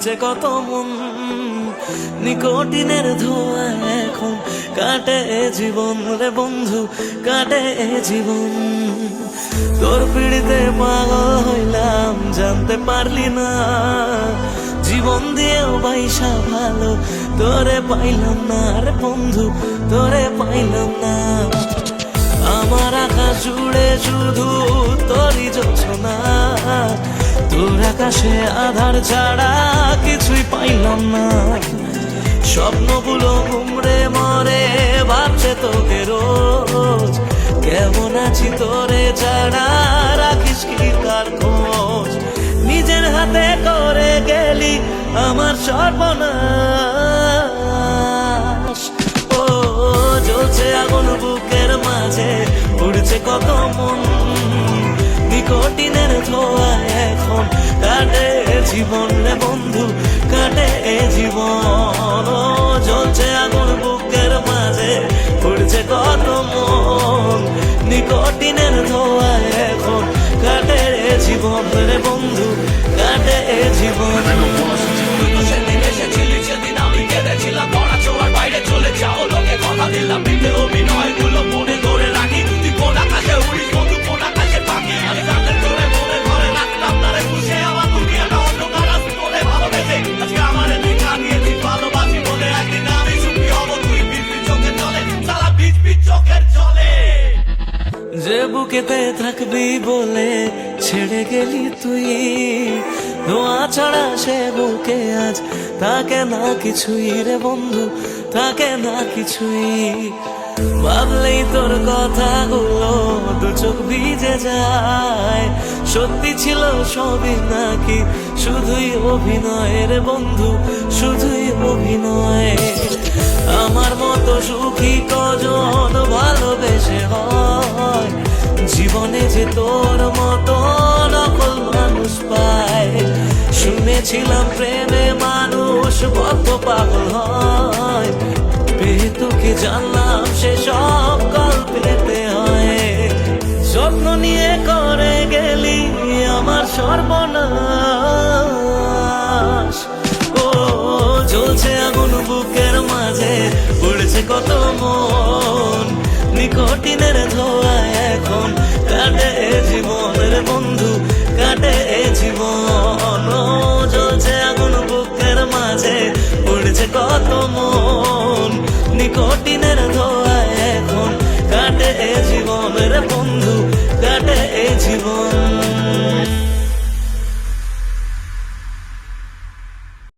পুড়ছে কত মন, নিকোটিনের ধোঁয়া এখন কাটে জীবন রে বন্ধু, কাটে জীবন। তোর পিড়িতে পাগল হইলাম জানতে পারলি না, জীবন দিয়েও বাইসা ভালো তোরে পাইলাম না রে বন্ধু, তোরে পাইলাম না। আমার আকাশ জুড়ে শুধু তোরই যোছনা, তোর আকাশে আধার ছাড়া কিছুই পাইলাম না। স্বপ্নগুলো ঘুমড়ে মরে ভাবছে তোকে রোজ, কেমন আছি তোরে ছাড়া রাখিস কি কার খোঁজ। নিজের হাতে করে গেলি আমার সর্বনাশ, ও জ্বলছে আগুন বুকের মাঝে, উড়ছে কত মন, নিকোটিনের ধোঁয়া এখন কাটে জীবন রে বন্ধু, কাটে জীবন। ও জ্বলছে আগুন বুকের মাঝে, উড়ছে কত মন, নিকোটিনের ধোঁয়া এখন কাটে জীবন রে বন্ধু, কাটে জীবন। সেদিন এসেছিলি সেদিন আমি কেঁদেছিলাম, ধরা ছোঁয়ার বাইরে চলে যাও লোকে কথা দিলাম, মিথ্যে অভিনয় গুলো মনে ধরে রাখি। তুই কোন আকাশে উড়িস বন্ধু, কোন আকাশে পাখি, আমি তাদের ধরে মনে ঘরে রাখলাম না রে খুশে। আমার দুনিয়াটা অন্ধকার আজ তোরে ভালোবেসে, আজকে আমার দেখা নিয়েছিস ভালোবাসি বলে, একদিন আমি সুখী হবো তুই বিজবি চোখের জলে, সারা বিজবি চোখের জলে। যে বুকেতে থাকবি বলে ছেড়ে গেলি তুই, ধোঁয়া ছাড়া সে বুকে আজ থাকে না কিছুই রে বন্ধু, থাকে না কিছুই। ভাবলেই তোর কথাগুলো দু চোখ ভিজে যায়, সত্যি ছিল সবই নাকি শুধুই অভিনয় রে বন্ধু, শুধুই অভিনয়। আমার মতো সুখী কজন ভালোবেসে হয়, জীবনে যে তোর মতো নকল মানুষ পায়। শুনেছিলাম প্রেমে মানুষ বদ্ধ পাগল হয়, পেয়ে তোকে জানলাম সে সব গল্পেতে হয়। যত্ন নিয়ে করে গেলি আমার সর্বনাশ, ও জ্বলছে আগুন বুকের মাঝে, উড়ছে কত মন, নিকোটিনের ধোঁয়া এখন কাটে জীবন রে বন্ধু, কাটে জীবন। ও জ্বলছে আগুন বুকের মাঝে, উড়ছে কত মন, নিকোটিনের ধোঁয়া